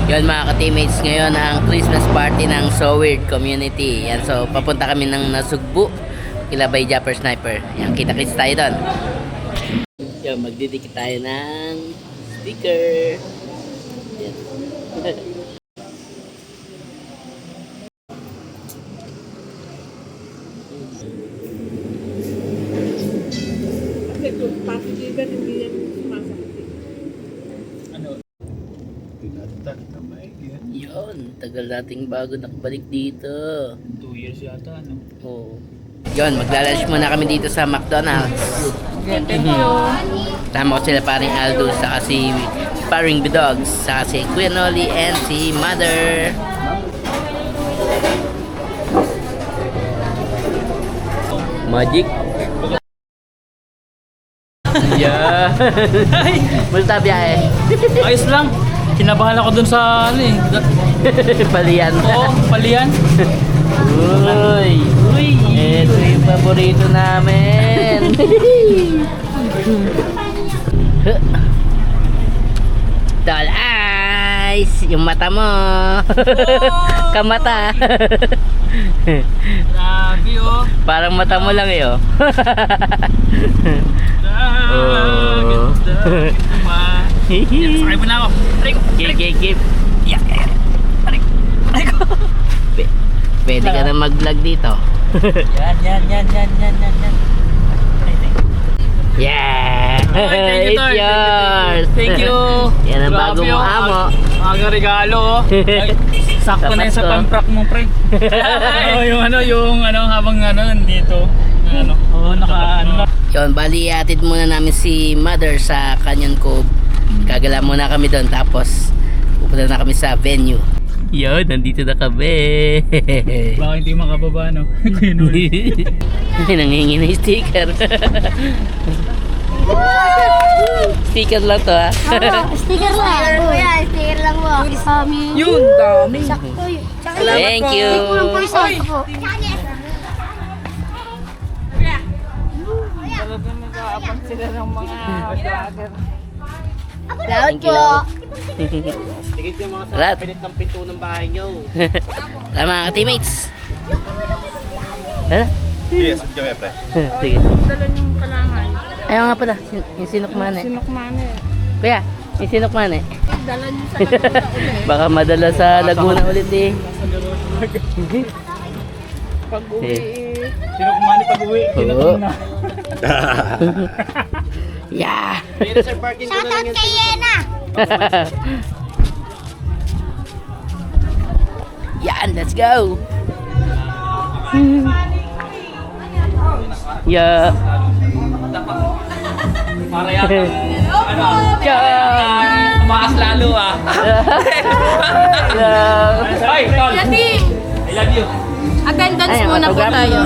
Yun mga ka-teammates, ngayon ang Christmas party ng So Weird Community. Yan, so papunta kami ng Nasugbu kila by Japper Sniper. Yan, kita-kits tayo doon. Yan, magdidikit tayo ng sticker. Yan. Yun, tagal nating bago nakabalik dito. 2 years yata, ano? Oo. Yun, maglalunch muna kami dito sa McDonald's. Thank you. Tama ko sila paring Aldo, saka si paring Bidogs, saka si Kuya Noli, and si Mother. Magic. Yeah. Basta biyahe. Ayos lang. Kinabahan ako dun sa ano eh. Palian. Oo, palian. Uy. Ito yung paborito namin. Tol eyes. Yung mata mo. Kamata. Grabe oh. Parang mata mo lang eh oh. Oh. Ganda. Sakay mo na ako. Aray ko. Gip. Aray ko. Pwede ka na mag-vlog dito. Yan. Yeah! Thank you, It's Tol. yours! Thank you. Yan ang Grabe, bago mong oh. amo. Aga regalo oh. Ay, sakto na yun sa Sapat to. pang-prank mo, pre. Oh, yung ano, habang nandito. Oo, naka. Yun, bali atid muna namin si Mother sa Canyon Cove. Gagala muna kami doon, tapos pupunta na kami sa venue. Yun, nandito na kami. Baka hindi makababa, no? Kuya Noli. Nangingi na yung sticker. Sticker lang to ha. Sticker lang. Kuya, sticker lang mo. Yun, dami. Sakto yun. Thank you. Kulang po isa po. Salamat Thank you. po. Tigit yung mga Rat. pinit ng pinto ng bahay nyo. Tama mga teammates. Ano? Yes, kami pre. Sige. Dala yung kalangan. Ayaw nga pala, yung sinukmane. Sinukmane. Kuya, yung sinukmane. Dala niyo sa Laguna ulit. Baka madala sa Laguna ulit eh. Pag uwi Sino kumani pag-uwi? Sino Oo. na? Yeah! Sir, parking ko na lang Shoutout kay Yena. Yan, let's go! Yeah! Para yata, tumakas lalo ah. Ay, Tol! I love you. Attendance Ay, muna po autograph. tayo.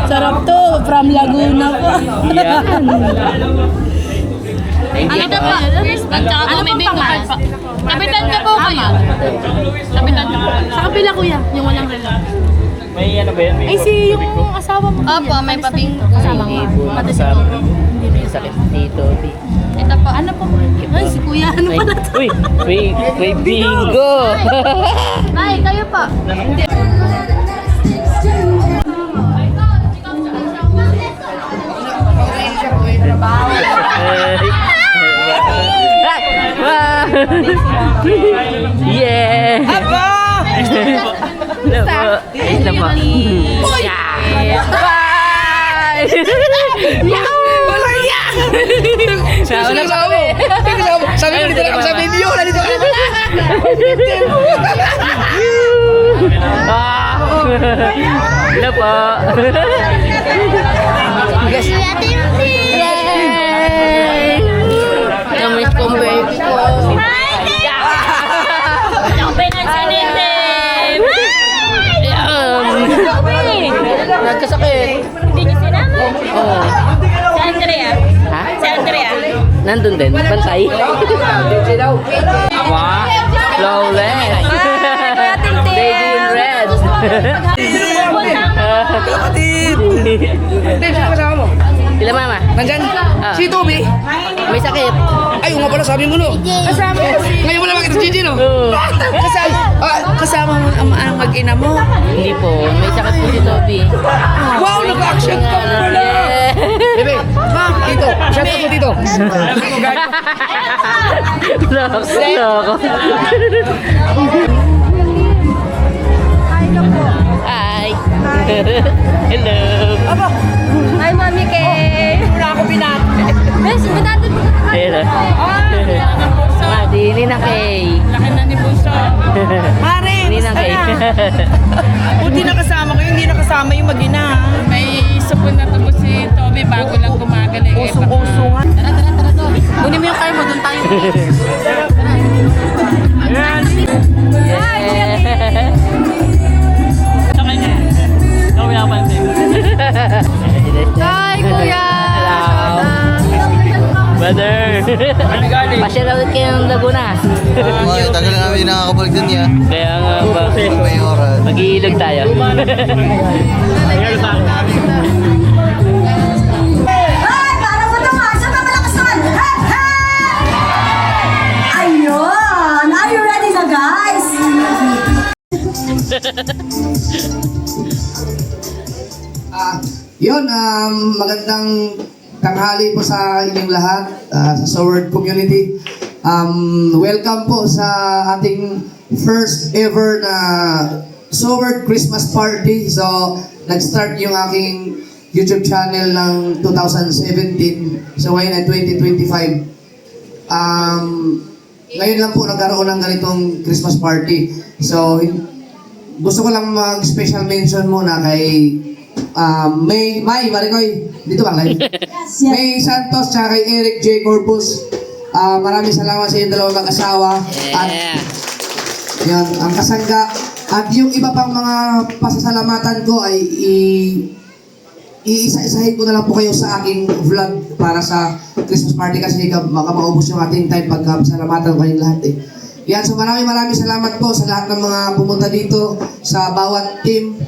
Sarap to, from Laguna po. Yeah! Thank you. Ano po? At saka po may pangalan po. Kapitan ka po kayo. Kapitan ka po. Sa kapila kuya, yung walang relo. May ano ba yan? Ay si yung asawa mo. Opo, may paping kasama ko. Pati si Tito. Sakit dito. Ito po, ano po? Ay, si kuya, ano pala to? Uy! May bingo! Ay, kayo po. Yeah! Ito po. Yeah! Bye! Wala yan! Sabi ko dito lang sa video. Nandito ka naman. Hello po. Yay! Kami kong baby ko. Nagkasakit. Hindi niyo sinama. Oo. Si Andrea. Ha? Si Andrea. Nandun din. Bantay. Wow. Flawless. Baby in red. Kapatid! Dave, sino kasama mo? Sila mama. Nandyan? Ah. Si Toby? May sakit. Ay, nga pala, sabi mo no. Kasama ko si... Ngayon mo lang makita si Gigi, no? Oo. Kasama mo ang mag-ina mo. Hindi po. May sakit po si Toby. Wow, nag-action ka pala! Yeah. Bebe, ma'am, dito. Shout out mo dito. Loko. Hi. Hello. Hi, Mami Kay. Wala ako binati. Bes, binati mo ka. Hello. Madi, Ninang Kay. Laki na ni Bunso. Mare, Ninang Kay. Buti nakasama ko yung hindi nakasama yung mag-ina. May sabon na tapos si Toby bago lang gumagaling. Uso nga. Tara, Toby. Kunin mo yung car mo, doon tayo. Sa kanya. Toby ako pansin. Hi, Kuya! Hello. Brother. Pasyal ulit kayo ng Laguna. Ay, tagal na namin nakakabalik dun niya. Kaya nga ba? May oras. Mag-iilog tayo. Ay, para mo ito nga! Saan ba malakas naman? Hey! Hey! Ayun! Are you ready na, guys? Yun, magandang tanghali po sa inyong lahat sa Soward community. Welcome po sa ating first ever na Soward Christmas party. So, nag-start yung aking YouTube channel ng 2017. So, ngayon ay 2025. Ngayon lang po nagkaroon ng ganitong Christmas party. So, gusto ko lang mag-special mention muna kay May Maricoy, dito ba live? May Santos tsaka kay Eric J. Corpus. Maraming salamat sa inyong dalawang mag-asawa. At yan, ang kasangga. At yung iba pang mga pasasalamatan ko ay iisa-isahin ko na lang po kayo sa aking vlog para sa Christmas party kasi baka maubos yung ating time pagka salamatan ko kayong lahat eh. Yan, so maraming salamat po sa lahat ng mga pumunta dito, sa bawat team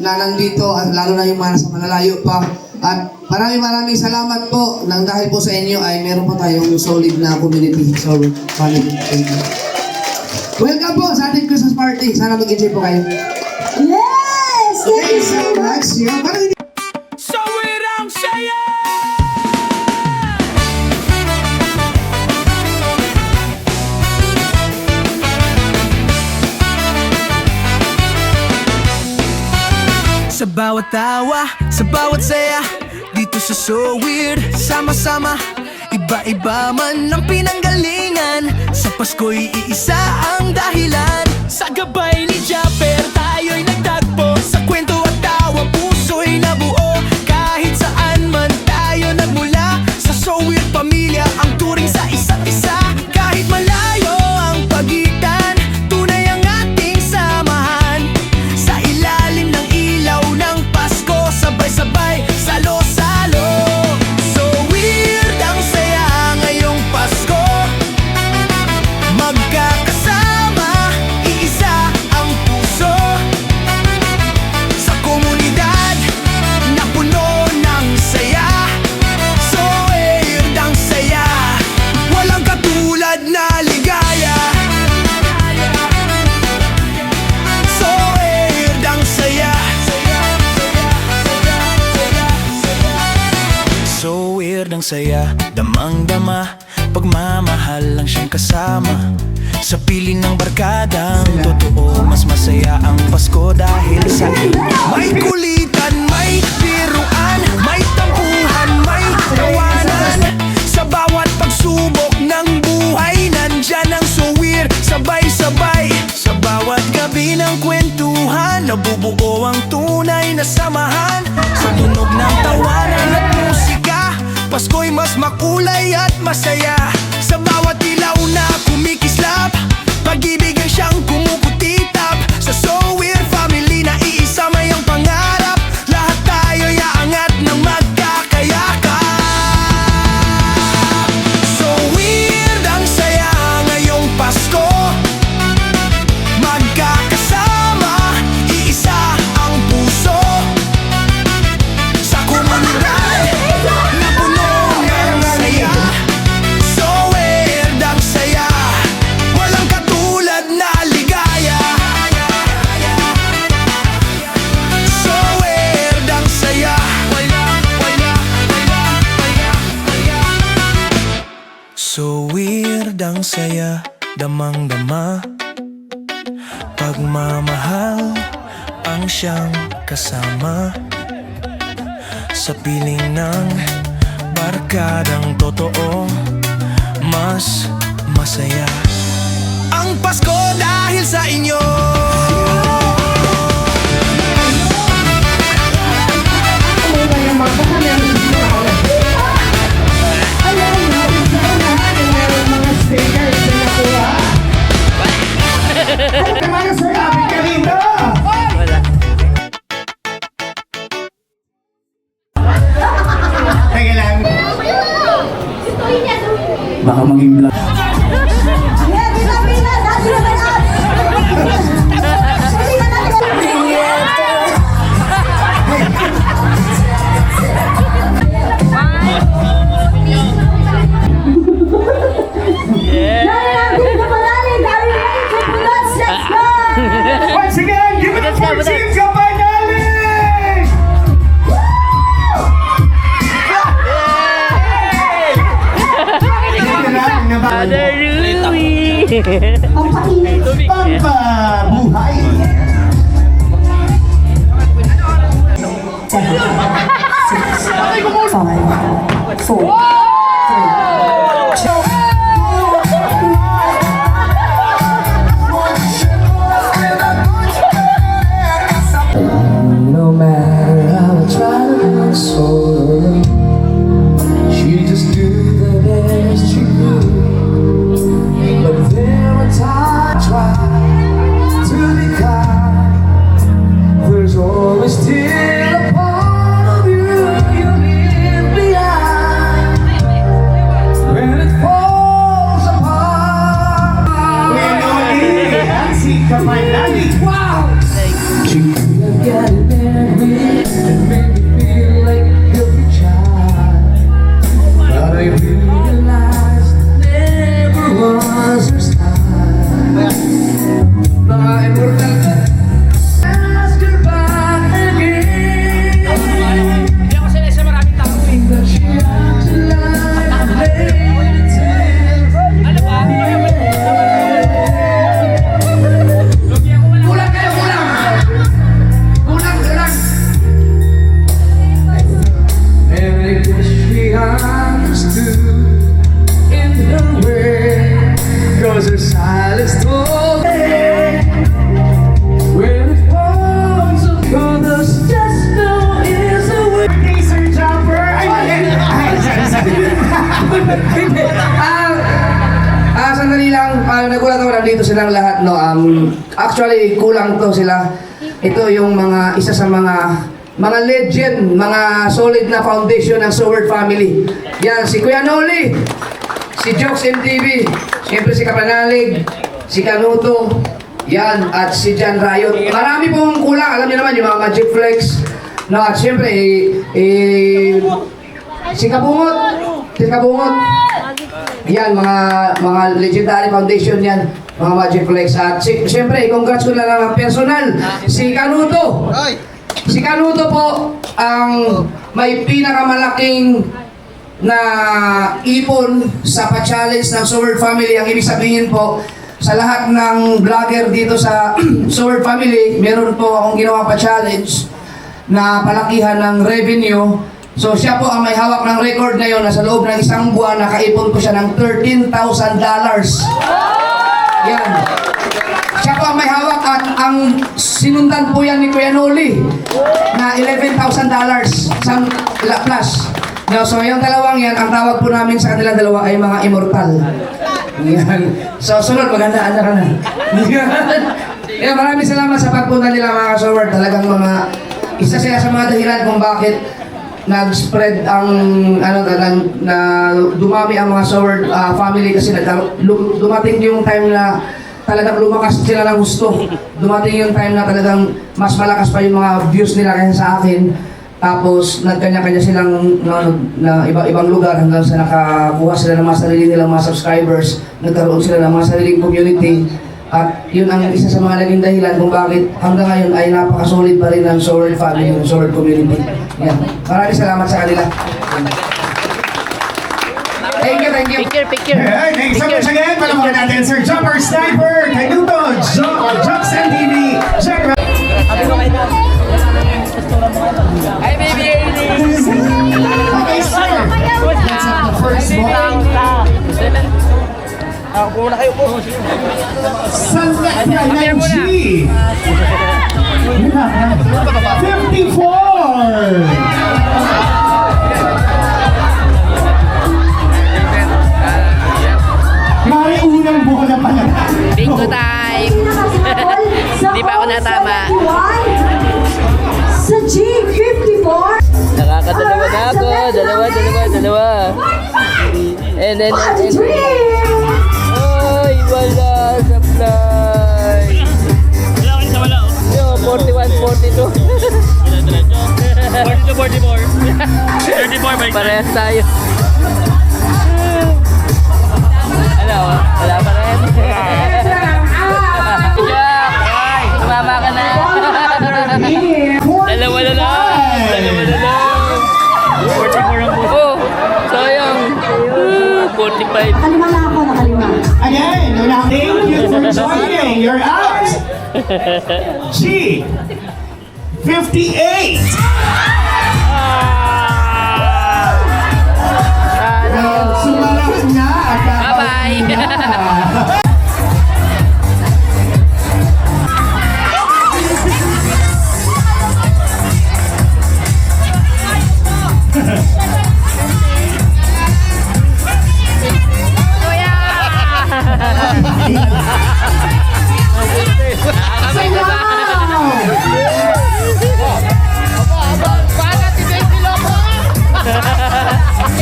na nandito at lalo na yung mga nasa malalayo pa. At maraming salamat po nang dahil po sa inyo ay meron po tayong solid na community. So, family. Thank you. Welcome po sa ating Christmas party. Sana mag-enjoy po kayo. Yes! Thank you so much. Yan, parang hindi Sa bawat tawa, sa bawat saya, dito sa So Weird, sama-sama. Iba-iba man ang pinanggalingan, sa Pasko'y iisa ang dahilan. Sa gabay ni Japper, tayo'y nagtagpo, sa kwento at tawa, puso'y nabuo. Kahit saan man tayo nagmula, sa So Weird pamilya ang turing sa isa't isa. Kahit malayo ang pagitan, tunay ang ating samahan. Sa ilalim ng ilaw ng Pasko, sabay-sabay, salo-salo. So weird ang saya ngayong Pasko, magkakasama, iisa ang puso. Sa komunidad na puno ng saya, so weird ang saya, walang katulad na ligaya. So weird ang saya, so weird ang saya, damang-dama, pagmamahal lang siyang kasama. Sa piling ng barkadang totoo, mas masaya ang Pasko dahil sa iyo. May kulitan, may biruan, may tampuhan, may tawanan. Sa bawat pagsubok ng buhay, nandyan ang So Weird, sabay-sabay. Sa bawat gabi ng kwentuhan, nabubuo ang tunay na samahan. Sa tunog ng tawanan at musika, Pasko'y mas makulay at masaya. Sa bawat ilaw na kumikislap, pag-ibig ang siyang kumukutitap. Sa So Weird family na iisa may ang pangarap, lahat tayo'y aangat ng magkakayakap. So weird ang saya ngayong Pasko, magkakasama, iisa So weird ang saya, damang-dama. Pagmamahal ang siyang kasama sa piling ng barkadang totoo. Mas masaya ang Pasko dahil sa inyo. Baka maging vlog. Yeah, pila, dati naman up. Sabi na natin. Nalalating na palali, Gary Ray, Tripulots, let's go! Once again, give it up for Team Kapanali! Brother Louie! Ang painit. Pampabuhay! No matter how I try to console her, she just do the best she could. But there were times I tried to be kind. There's always still a part of you you leave behind. When it falls apart, wow! She could have got it married and made me feel like every child. But I realized never was her style. Mga immortal ka. Ask her back again. Hindi ako sanay sa maraming tao. That she acted like a lady. Ano ba? Kulang kayo, kulang! Kulang! And I guess she understood in her way, 'cause her silence told me when it falls upon us, just know is a way. Laser jumper! Sandali lang, nagulat ako nandito silang lahat, no? Actually, kulang to sila. Ito yung isa sa mga legend, mga solid na foundation ng Soward family. Yan, si Kuya Noli, si Jokes MTV, siyempre si Kapanalig, si Kanuto, yan, at si Jan Rayot. Marami pong kulang, alam niyo naman, yung mga Magic Flex, no? At siyempre, si Kabungot, yan, mga legendary foundation yan, mga Magic Flex. At siyempre, congrats ko na lang ang personal, si Kanuto. Si Kanuto po ang may pinakamalaking na ipon sa pa-challenge ng Soward family. Ang ibig sabihin po, sa lahat ng vlogger dito sa Soward family, meron po akong ginawa pa-challenge na palakihan ng revenue. So siya po ang may hawak ng record ngayon na sa loob ng isang buwan nakaipon po siya ng $13,000. Yan. Siya po ang may hawak at ang sinundan po yan ni Kuya Noli na $11,000 plus. No, so yung dalawang yan, ang tawag po namin sa kanilang dalawa ay mga immortal. Yan. So sunod, magandaan na ka na. Yan, maraming salamat sa pagpunta nila mga ka-Soward. Talagang isa sila sa mga dahilan kung bakit nag-spread ang na dumami ang mga Soward family kasi dumating yung time na talagang lumakas sila ng gusto. Dumating yung time na talagang mas malakas pa yung mga views nila kaysa sa akin. Tapos nagkanya-kanya silang na iba-ibang lugar hanggang sa nakakuha sila ng mga sarili nilang mga subscribers. Nagkaroon sila ng mga sariling community. At yun ang isa sa mga naging dahilan kung bakit hanggang ngayon ay napakasolid pa rin ng Soward family, ng Soward community. Yan. Maraming salamat sa kanila. Thank you thank you. Picture. Alright, thanks so much again. Palamahan natin Sir Jumper Sniper, Canuto, Joxen TV, check out. Hi, baby Ernie! Okay, sir. Let's have the first ball. Sunlight ng G. 54. May unang bola pala. Bingo time! Di pa ako natama. Sa G54. Nakakadalawa na ako. Dalawa. And then. Ay, wala sa fly. Wala ka sa wala oh. Yo, 41, 42. 42, 44. 34 balik. Parehas tayo. Ano? Wala pa rin. Jack! Tumama ka na. Dalawa na lang. 44 ang puso. Oh, sayang. 45. Nakalima na ako, nakalima. Again, thank you for joining. You're out. G. 58. Sumarap na at Bye-bye.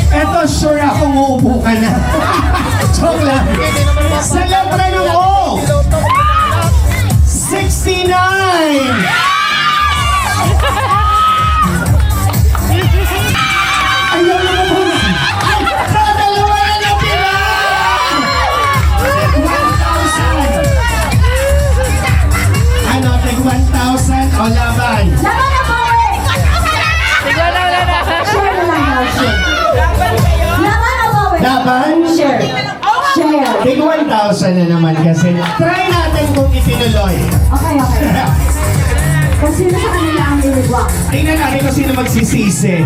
Eto, sure akong uupo ka na. Joke lang. Sa letra ng O. 69. Ayaw na mo muna. Ay, nakadalawa na natira. 1,000. Ano, take 1,000 o laban? Laban na po eh! Wala na. Share na lang daw, share. Laban na po eh! Laban? Share. Share. Take 1,000 na naman kasi. Try natin kung itinuloy. Okay. Kung sino sa kanila ang liligwak. Tingnan natin kung sino magsisisi.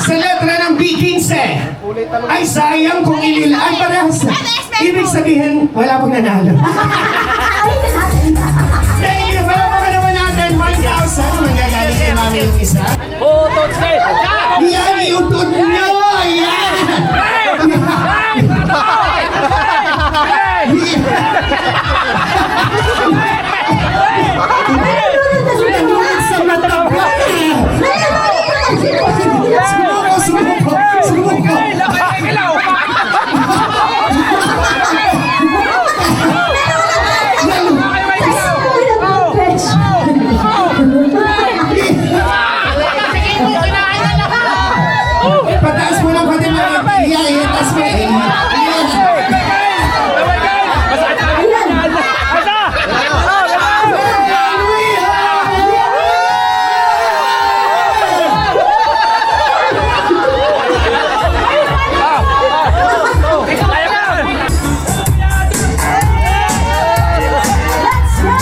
Sa letra ng B15. Ay, sayang kung ay parehas. Ibig sabihin, wala pong nanalo. Ayun natin. Thank you. Palamakan naman natin 1,000. Manggagaling kay mami yung isa. Oh, touchdown! Yan, iutod nyo! Yan! Sumuko! Pataas mo lang pati mga itaas mo. Let's go!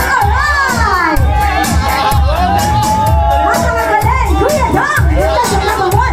Alright! Ang magaling, Kuya Dong! Ito sa number 1.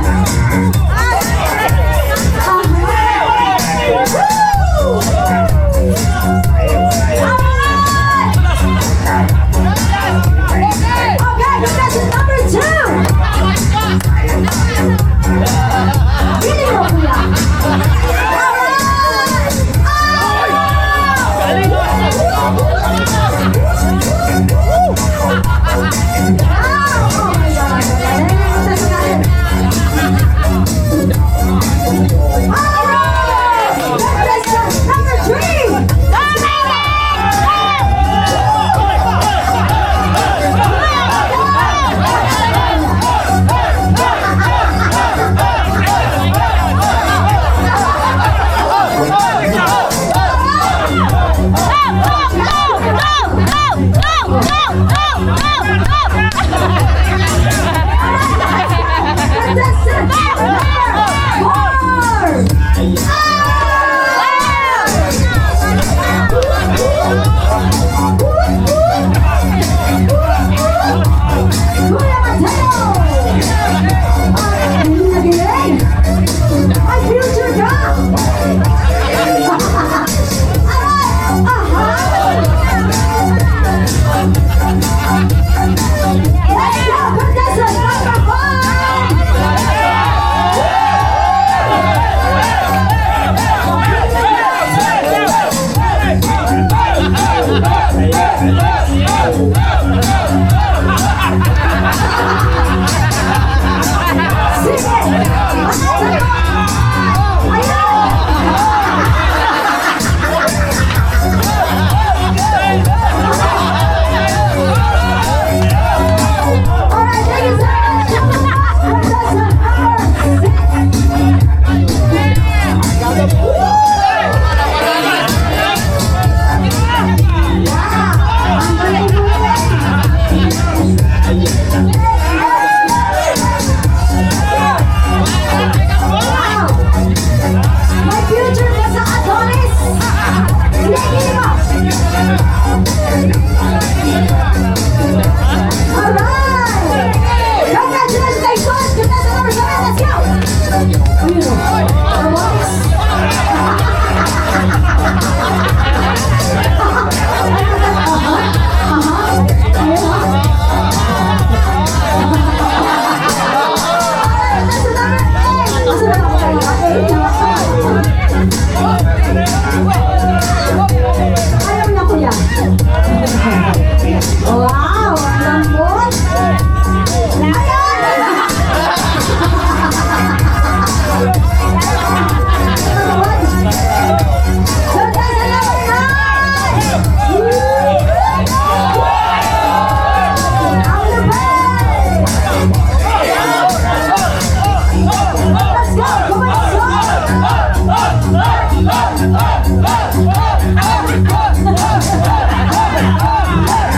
Let's go! Come on, let's go!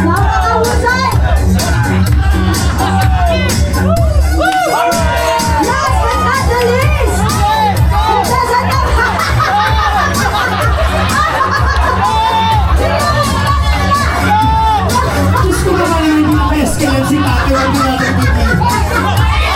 Nakakahusay! Last but not the least! Diyos ko naman yung hindi maka-escalate si Tate. Huwag mo natin tingnan.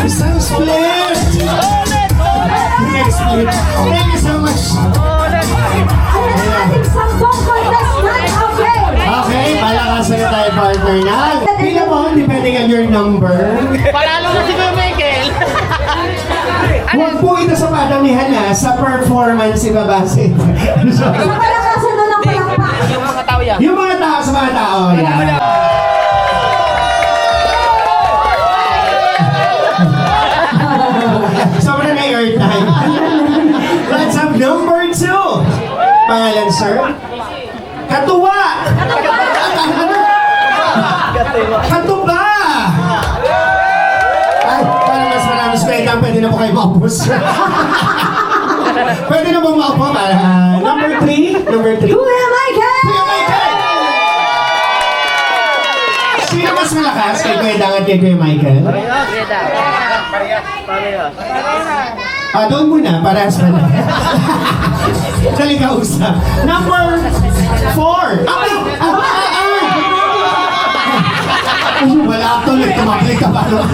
Isang split! Next split. Thank you so much. Okay, palakasan na tayo partner na. Pila mo, depending on your number. Panalo na si Kuya Michael. Huwag po ito sa padamihan na sa performance ibabase. Palakasan doon ang palakpak. Yung mga tao yan. Yung mga tao sa mga tao. Yan. Sobrang na airtime. Let's have number 2. Pangalan, sir? Katuwa! Katuba! Ay, para mas maraming skwenta, pwede na po kayo maupos. Pwede na bang maupo para? Number 3? Number 3? Kuya Michael! Kuya Michael! Sino mas malakas? Kay Kuya Dang at kay Kuya Michael? Doon muna, parehas pa na. Dali ka usap. Number 4. Wala tuloy, tumaklik ka pa. No?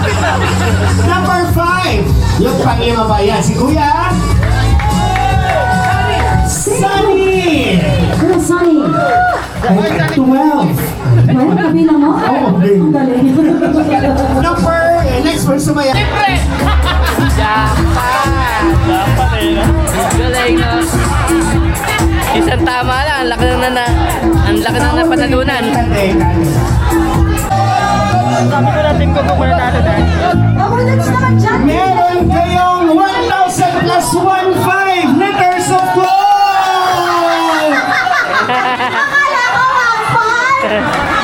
Number 5. Yung panglima ba yan? Si Kuya? Sunny! Kuya Sunny! 12. Meron kabilang mo? Oo, Ang galing. Number, next one sumaya. Galing, no? Isang tama lang, ang laki na napanalunan. Sabi ko natin kung mananalo dahil. Mabulit naman dyan! Meron kayong 1,000 plus 1,500 liters of gold! Akala ko ang fun!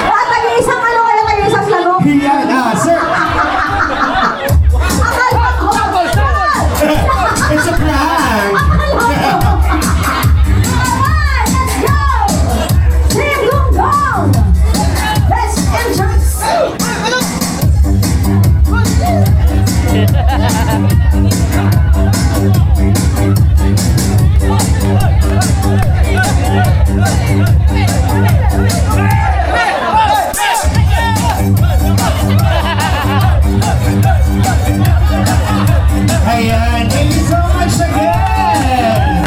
Tag-iisang ano kaya tag-iisang salong? Yan, sir. Akala ko! It's a prank. Let's go! Team Gold! Best entrance! Ayan, thank you so much again.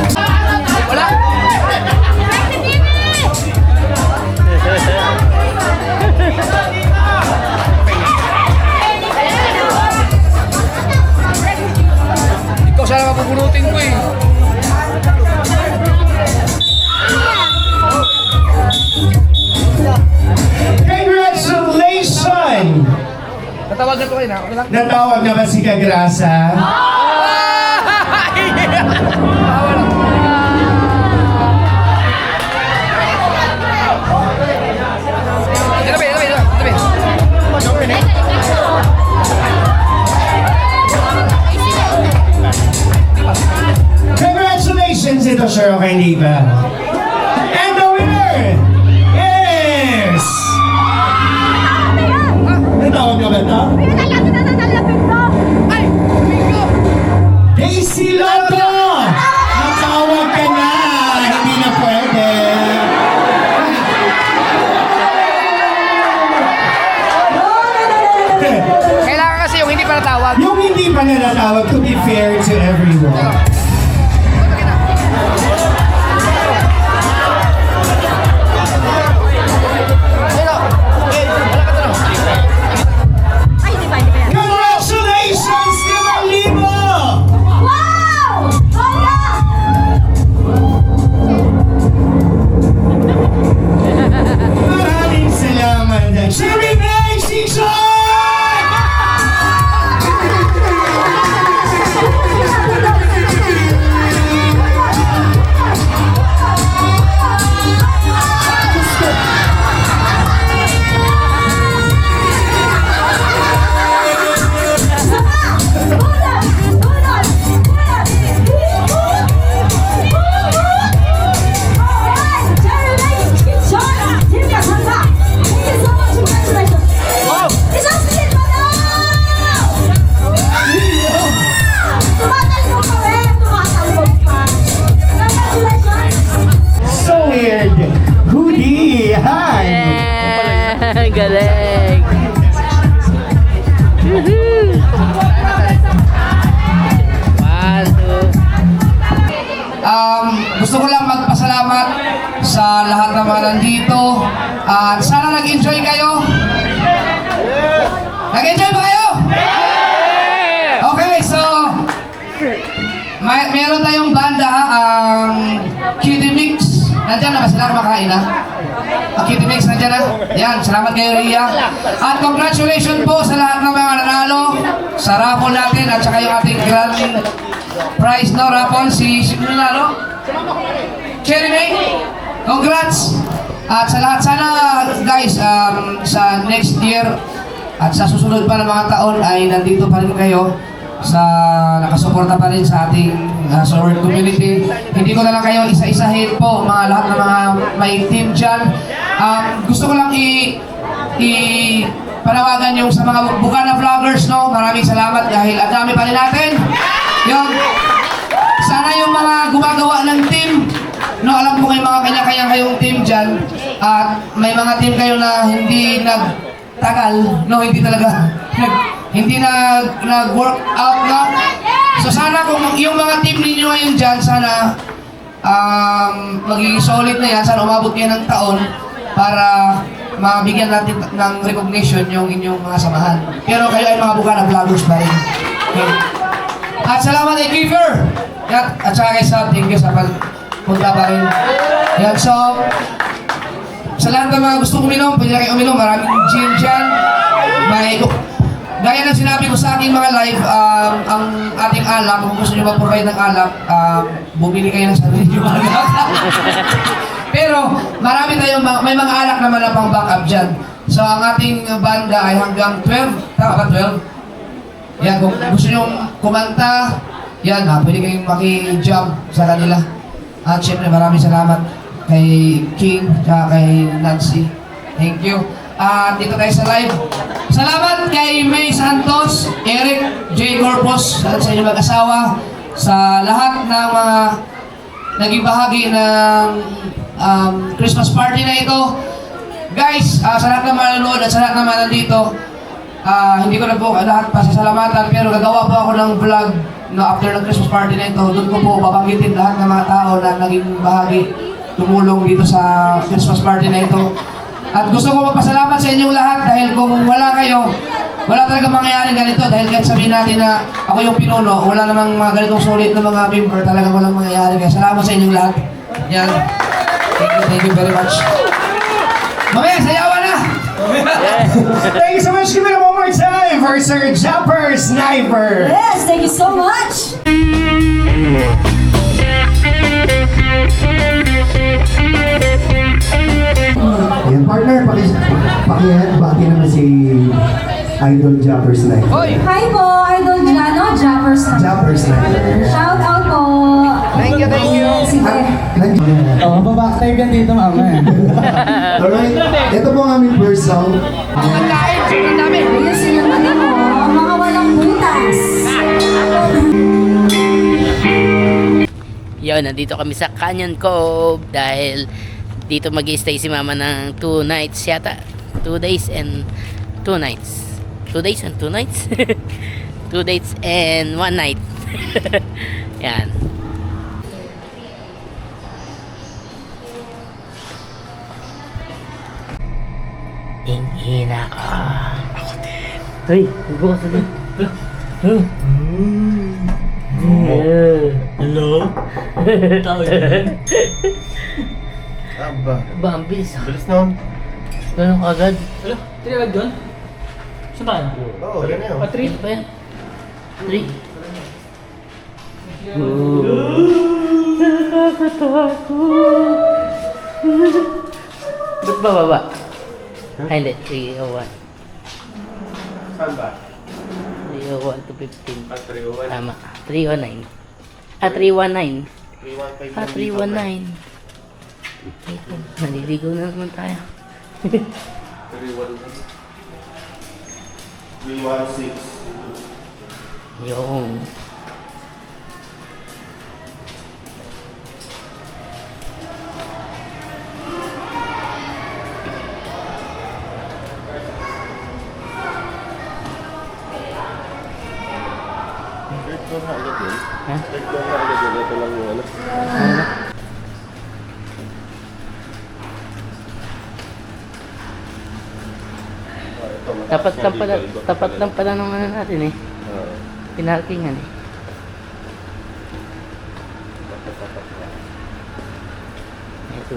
Ikaw sana mapupunutin ko eh. Congratulations! Natawag na to kayo na. Okay lang. Natawag na ba si Kagrasa? Congratulations, ito sir, okay, hindi ba? And the winner is... Natawag na ba ito? Daisy Lotto! Natawag ka na! Hindi na pwede. Kailangan kasi yung hindi pa natawag. Yung hindi pa natatawag, to be fair to everyone. Congratulations, 5,000! Wow! na mga nandito. At sana nag-enjoy kayo. Nag-enjoy ba kayo? Okay, so meron tayong banda, Cutie Mix. Nandiyan na ba sila kumakain na? Cutie Mix, nandiyan na? Yan, salamat kayo Ria. At congratulations po sa lahat ng mga nanalo sa raffle natin at saka yung ating grand prize, no, raffle. Si nanalo? Cherry May? Congrats! At sa lahat, sana guys, sa next year at sa susunod pa ng mga taon ay nandito pa rin kayo sa nakasuporta pa rin sa ating Soulword community. Hindi ko na lang kayo isa-isahin po mga lahat ng mga may team dyan. Gusto ko lang panawagan yung sa mga Bukana vloggers, no? Maraming salamat dahil ang dami pa rin natin. Yun. Sana yung mga gumagawa ng team, no, alam ko may mga kanya-kanya kayong team dyan at may mga team kayo na hindi nagtagal, no, hindi talaga hindi nag-work out na. So sana kung yung mga team ninyo ngayon dyan, sana magiging solid na yan, sana umabot kayo ng taon para mabigyan natin ng recognition yung inyong mga samahan. Pero kayo ay mga Bukana vloggers pa rin. Okay. At salamat kay Kiefer! At saka kay Sam, thank you sa pagpunta pa rin. Yan, so, sa lahat ng mga gusto uminom, pwede na kayo uminom, maraming gin dyan. Gaya ng sinabi ko sa aking mga live, ang ating alak, kung gusto nyo mag-provide ng alak, bumili kayo ng sarili nyo alak. Pero, marami tayong, may mga alak naman na pang backup dyan. So, ang ating banda ay hanggang 12, tama ba 12? Yan, kung gusto nyo kumanta, yan, pwede kayong maki-jump sa kanila. At syempre, maraming salamat kay King, kay Nancy. Thank you. Dito tayo sa live. Salamat kay May Santos, Eric J. Corpus, sa inyong mag-asawa, sa lahat ng mga naging bahagi ng Christmas party na ito. Guys, sa lahat ng manonood at sa lahat ng mga nandito, hindi ko na po lahat pasasalamatan, pero gagawa po ako ng vlog, no, after ng Christmas party na ito. Doon ko po babanggitin lahat ng mga tao na naging bahagi, tumulong dito sa Christmas party na ito. At gusto ko magpasalamat sa inyong lahat dahil kung wala kayo, wala talaga mangyayaring ganito. Dahil kahit sabihin natin na ako yung pinuno, wala namang mga ganitong solid na mga member, talagang walang mangyayari. Kaya salamat sa inyong lahat. Yan. Thank you very much. Mamaya, sayawan na! Thank you so much. Give it one more time for Sir Japper Sniper. Yes, thank you so much. Ayan, partner, pakibati naman si Idol Japper Sniper. Hi po, Idol Jano, Japper Sniper. Japper Sniper. Shout out po. Thank you, thank you. Sige. Oh, babackstay ka dito, mama. Alright, ito po ang aming first song. Ayun, sinamali mo, ang mga walang butas. Yun, nandito kami sa Canyon Cove dahil dito mag-i-stay si mama ng 2 nights yata. 2 days and 2 nights. 2 days and 2 nights? 2 days and 1 night. Yan. Inhina ka. Ako din. Hey, bukas na din. Hello? Tao yan. Ba, ang bilis ah. Bilis naman. Ganun agad. Hello? 3 agad doon? Saan ba? Oo, yan na yun. 3? Ano ba yan? 3? Ba't ba baba? Ay hindi, 301. Saan ba? 301 to 15. 301. Tama. 309. 319. 319. Wait lang, naliligaw na naman tayo. 316. Yung. Ha? Tapat lang pala ng ano natin eh. Pinarkingan eh. Ito.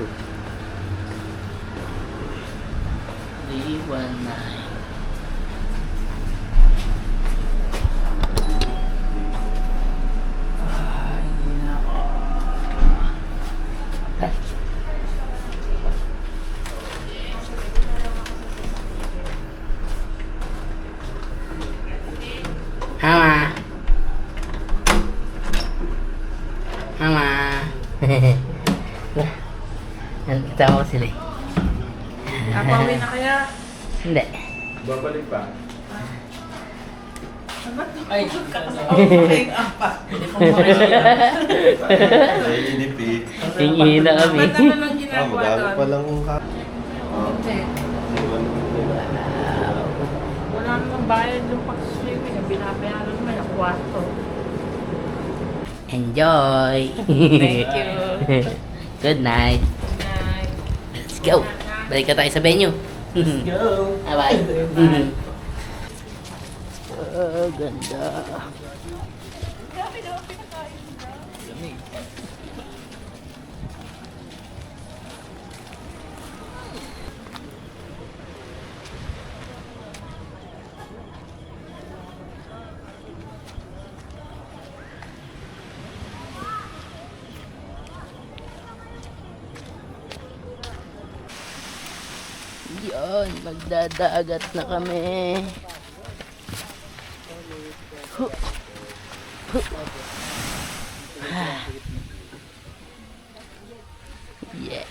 319. Mama. Yan, kasama ko sila eh. Napawi na kaya? Hindi. Babalik pa. Hingi na kami. Ba't naman lang ginagawa doon? palang Wala namang bayad yung pag-swimming. Binabayaran naman ang kwarto. Enjoy. Thank you. Good night. Let's go. Balik ka tayo sa venue. Let's Go. Bye-bye. Oh, ganda. Yun, magdadagat na kami. Huh. Huh. Ah. Yeah.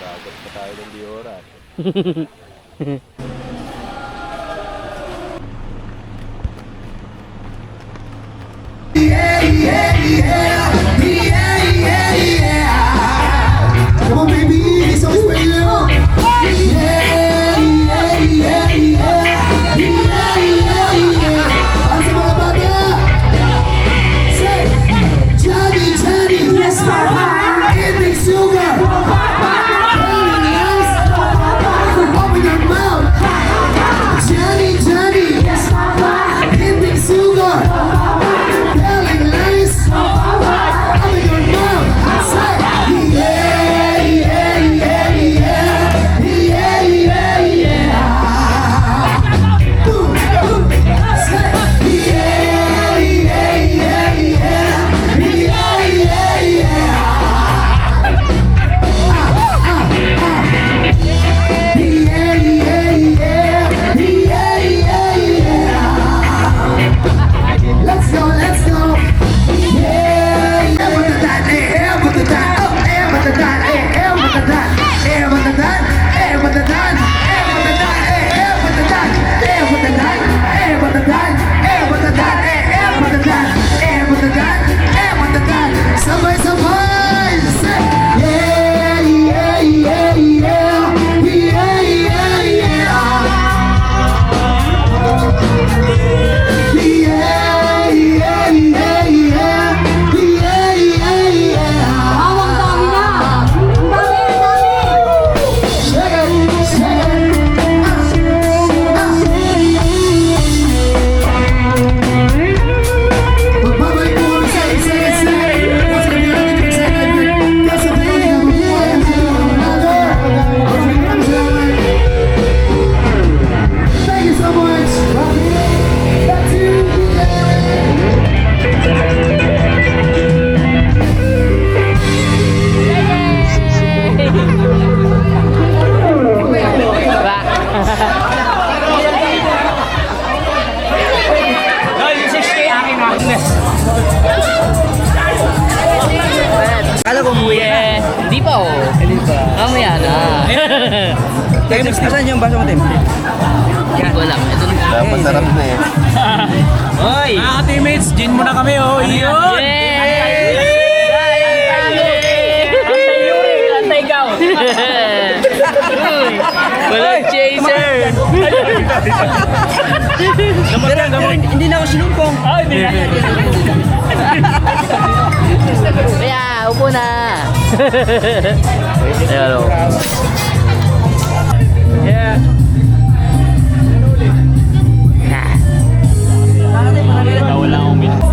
dagat pa tayo ng Diora. Come on, baby, it's always for you. Ang sa mga bata. Say, Johnny, Johnny. Yes, Papa. Eating sugar. Very nice. Open your mouth. Johnny, Johnny. Yes, Papa. Eating sugar. Very nice. Open your mouth. Say, yeah, yeah, yeah, yeah. Yeah, yeah, yeah. Say, yeah, yeah, yeah, yeah. Yeah, yeah, yeah. Let's go, let's go. Yeah, yeah, with the dot, yeah, with the dot, oh, yeah, with the dot, yeah, with the dot, yeah, with the dot, yeah, with the dot, yeah, with the dot, yeah, with the dot, yeah, with the dot, yeah, with the dot, yeah, with the dot, yeah, with the dot, yeah, with the dot, yeah, with the dot. Somebody, somebody, say, yeah, yeah, yeah, yeah, yeah, yeah, yeah. Yeah, yeah, yeah, yeah. Yeah, yeah, yeah. Awang dami na. Ang dami, ang dami. Shake it, shake it. Magbabalik po kami sa isa-isa. Once kami natin yung excitement. Kasi tayo na mabuhay ang sila ng another. Maraming salamat. Thank you so much. Back to you. Ay, yung 6K akin na. Kala ko umuwi ka na. Hindi pa oh. Hindi pa. Mamaya na. Tim, saan yung baso mo, Tim? Hindi ko alam. Ito na. Dapat sarap na eh. Hoy! Mga teammates, gin muna kami oh. Yun! Antay ikaw! Walang chaser. Hindi na ako sinumpong. Ay, hindi na. Kaya, upo na. Ayan o. Yeah. Wala akong minutes.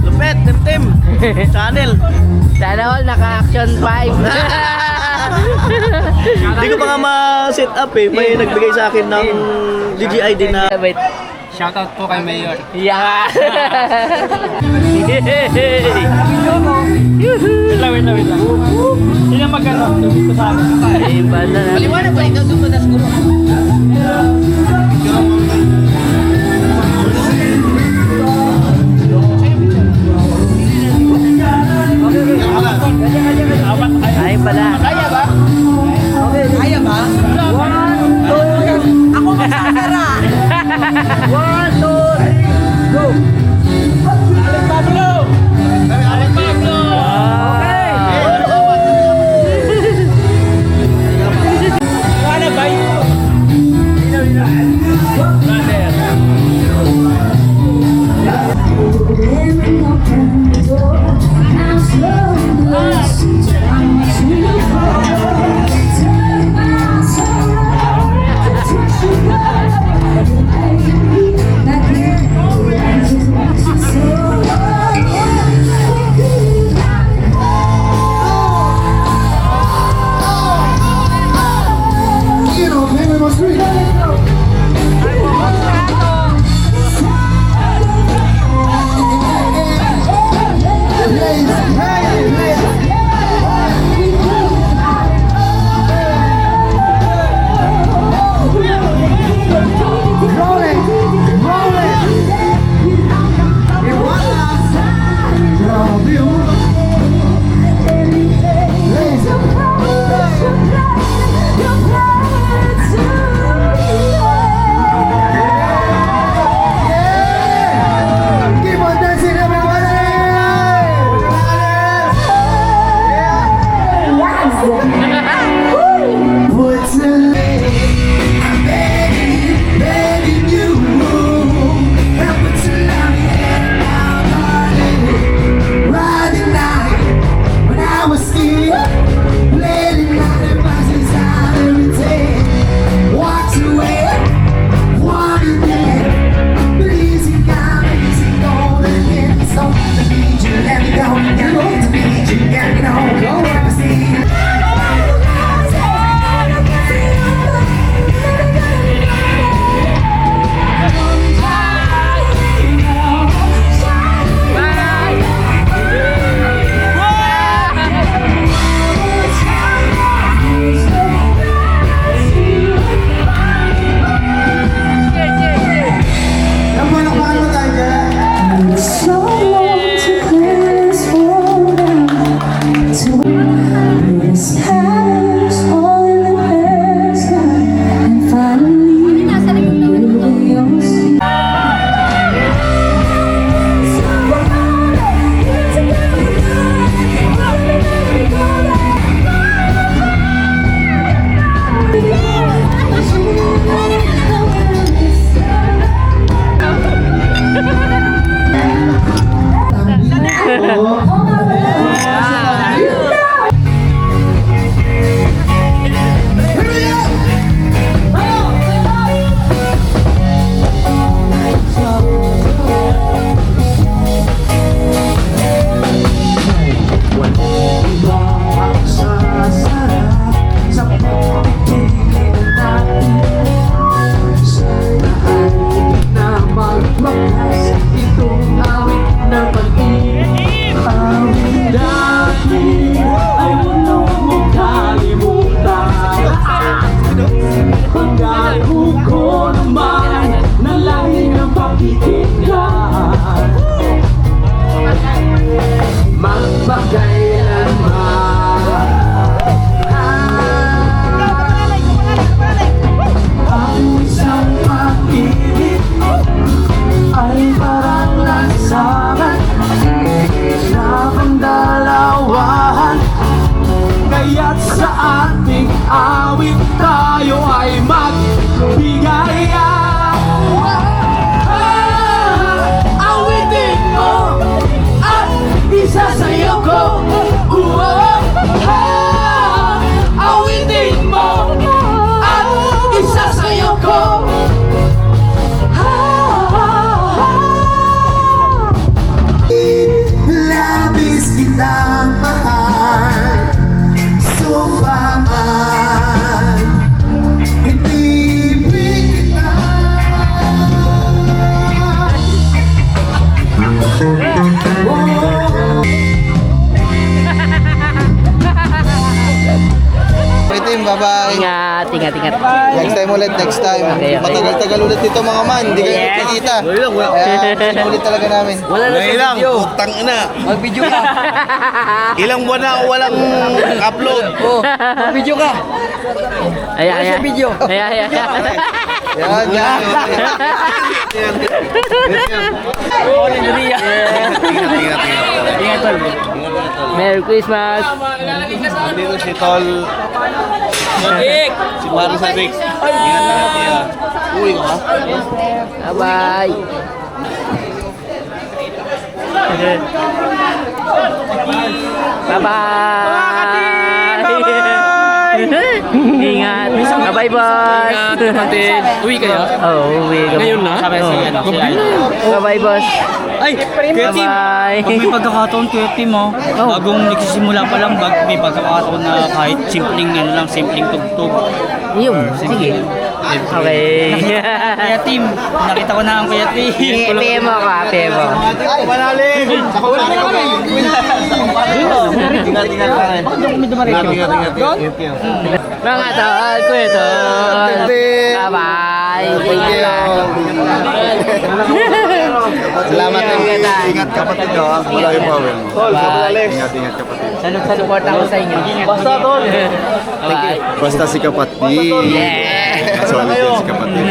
Lupet, tim-tim. Channel. Sana all naka-action 5. Hindi ko pa nga ma-set up eh. May nagbigay sa akin ng DJI din na... Wait. Shoutout po kay Mayor. Yeah. Wait lang. Hindi na mag-ano. Dito sa akin. Iba na. Paliwanag ba ikaw doon na siguro? Ay pala. Kaya ba? Kaya ba? Ako magsasara. 1, 2, 3, go! Pablo! Pablo! Wala ba yun? You know, maybe it was free. ingat. Next time ulit, next time. Okay. Matagal-tagal ulit dito mga man. Hindi kayo Yes. nakikita. Kaya sinulit talaga namin. Wala na sa video. Putang ina. Mag-video ka. Ilang buwan na ako walang upload. Video ka. Ayan. Video. Ayan. Yan. Merry Christmas. Dito si Tol. Si Mario Sadik. Ingat na kaya. Uy, ha? Bye-bye. Bye-bye. Ingat. Bye-bye, boss. Kapatid, uwi kayo? Oo, uwi kami. Ngayon na? Sabi si ano, si Aldo. Bye-bye, boss. Ay, Kuya Tim. Bye-bye. Pag may pagkakataon, Kuya Tim, bagong nagsisimula pa lang, may pagkakataon na kahit simpleng tugtog. Yun, sige. Okay. Kuya Tim, nakita ko na ang Kuya Tim. PM mo ako, PM mo. Panalim! Ingat. Mga tol, kuya tol. Bye-bye. Salamat din. Ingat kapatid ko. Wala yung power mo. Tol, ingat kapatid. Support ako sa inyo. Basta, Tol. Bye. Basta si kapatid. Yeah. Solid din si kapatid.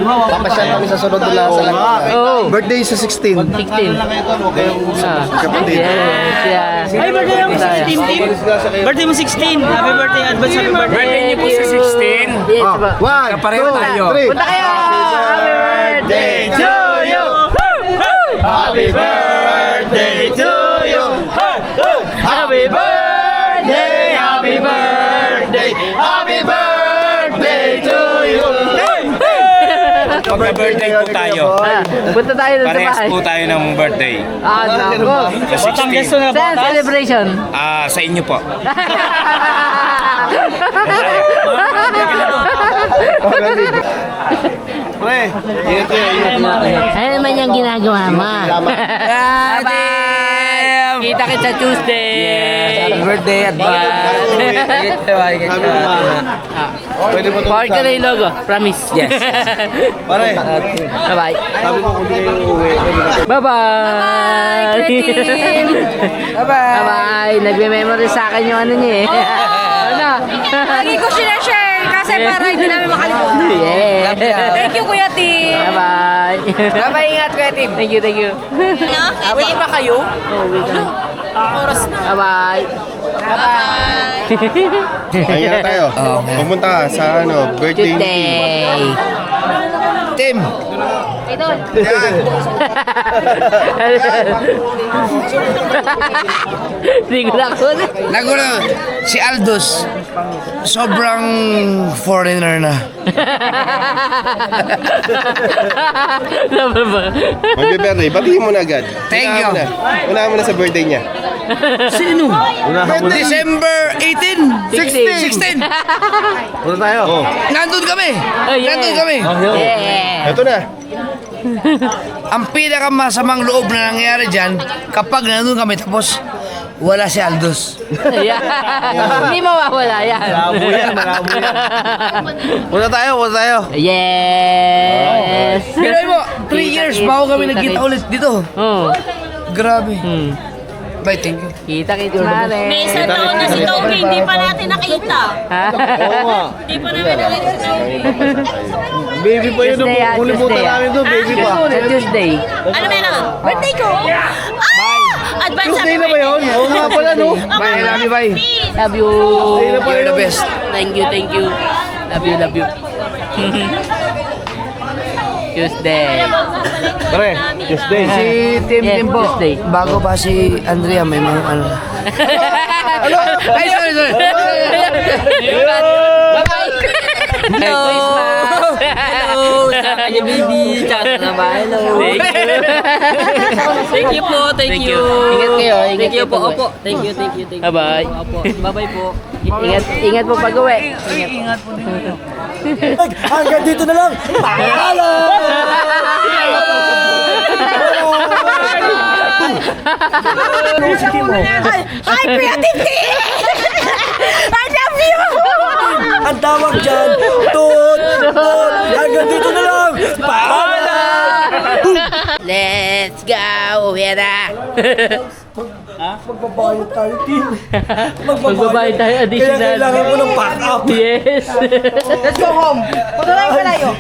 Papasyal kami sa sunod nila sa Laguna. Oh. Birthday sa 16. 16. Kapatid. Yes, yeah. Ay, birthday mo 16, Tim. Birthday mo 16. Happy birthday, advance happy birthday. Birthday niyo po sa 16. Yes, ba? 1, 2, 3. Punta kayo! Happy birthday to you! Happy birthday to you. Happy birthday! Happy birthday! Happy birthday to you! Magka-birthday po tayo. Punta tayo dun sa Parehas bahay. po tayo ng birthday. Nako. Sa 16. Saan celebration? Sa inyo po. Pre, ingat kayo. Ano naman yung ginagawa mo? Bye-bye! Kita kita Tuesday! Happy birthday, advance! Pwede mo Forward ka na yung logo. Promise. Yes. Pare, Bye-bye. sabi mo kung di kayo uuwi. Bye-bye! Bye-bye! Nagme-memory sa akin yung ano niya eh. Ano? Lagi ko sinashare kasi para hindi namin makalimutan. Yeah! Thank you, Kuya Tim. Bye-bye! Bye-bye, ingat, Kuya Tim. Thank you. Uwi ba kayo? Oh, wait lang. Bye-bye! Ayun na tayo. Pumunta ka sa birthday ni Tim. Tuesday! Tim! Yan! Hindi ko na ako na. Nagulo, si Aldos, sobrang foreigner na. Magbe-birthday, batiin mo na agad. Thank you. Unahan mo na sa birthday niya. Sino? December 18, 16. Punta tayo. Oh. Nandun kami. Oh, yeah. Nandun kami. Yeah! Ito na. Ang pinakamasamang loob na nangyari dyan, kapag nandun kami tapos wala si Aldos. Yeah. Hindi mawawala yan. Malabo yan. Punta tayo. Yes! Pero mo, 3 years bago kami nagkita ulit dito. Oh. Grabe. Bye, thank you. Kita mare. May isang taon na si Toby, hindi pa natin nakita. Oo nga. Hindi pa namin nakita si Toby. Baby pa yun. Puliputan namin doon. Baby pa. Sa Tuesday. Ano meron? Birthday ko? Ah! Advance Tuesday happy na ba yun? Oo nga pala, no? Bye, I love you, bye. Love you. You're the best. Thank you. Love you. Tuesday. Pare, Tuesday. Si Tim Yes, po. Tuesday. Bago pa si Andrea, may mga ano. Ay, sorry. Bye-bye. Hello. Christmas. Hello. Sa kanya baby. Tsaka sa bahay. Hello. Thank you po. Thank you. Ingat kayo. Thank you po. Opo. Thank you. Bye-bye. Bye-bye po. Ingat po pag-uwi. Ingat po din. Hanggang dito na lang. Hi, Kuya Tim! I love you! madawag dyan. Tut! Tut! Hanggang dito na lang. Paalam! Let's go! Uwi na! Magbabayad tayo, Tim. Magbabayad tayo additional. Kaya kailangan mo ng pack-up. Yes! Let's go home. Punta tayo palayo.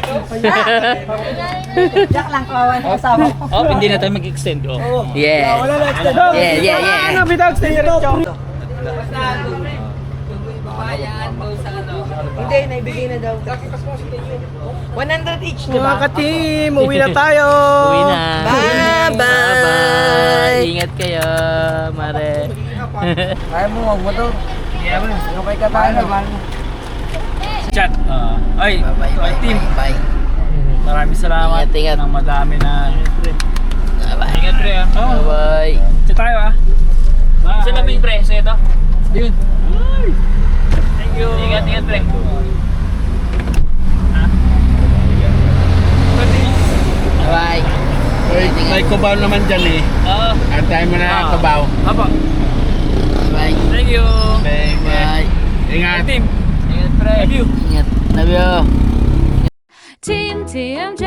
Jack lang, kawawan ng asawa ko. Oh, hindi na tayo mag-extend. Oh. Yeah! Wala na extend. Yeah! Bitaw, stay diretso. Hindi, naibigay na daw. 100 each, di Mga ba? ka-team, uwi na tayo. Uwi na! Bye-bye! Ingat kayo, Mare! Kaya mo, wag mo to. Okay ka tayo naman. Chat. Ay, Bye! team. Bye! Maraming salamat. Ingat. Ng madami na. Bye! Ingat pre ah. Bye! Chat tayo ah. Bye. Saan namin pre? Sa ito? Yun. Thank you. Ingat pre. Bye! May kubaw naman dyan eh. Oo. Antayin mo na kubaw. Apo. Bye! Thank you. Bye! Ingat. Team. Ingat pre. Love you. Ingat! Love you! Team TMJ.